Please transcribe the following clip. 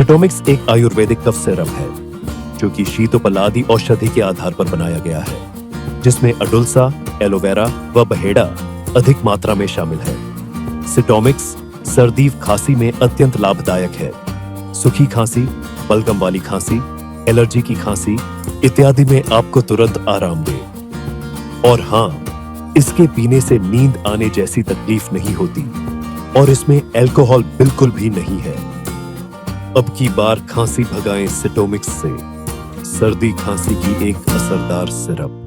सिटोमिक्स एक Ayurvedic cough syrup है जो कि शीतोपलादी औषधि के आधार पर बनाया गया है, जिसमें अडुल्सा, एलोवेरा व बहेड़ा अधिक मात्रा में शामिल है। सिटोमिक्स सर्दी खांसी में अत्यंत लाभदायक है। सूखी खांसी, बलगम वाली खांसी, एलर्जी की खांसी इत्यादि में आपको तुरंत आराम दे। और हाँ, इसके पीने से नींद आने जैसी तकलीफ नहीं होती और इसमें अल्कोहल बिल्कुल भी नहीं है। अब की बार खांसी भगाएं सिटोमिक्स से, सर्दी खांसी की एक असरदार सिरप।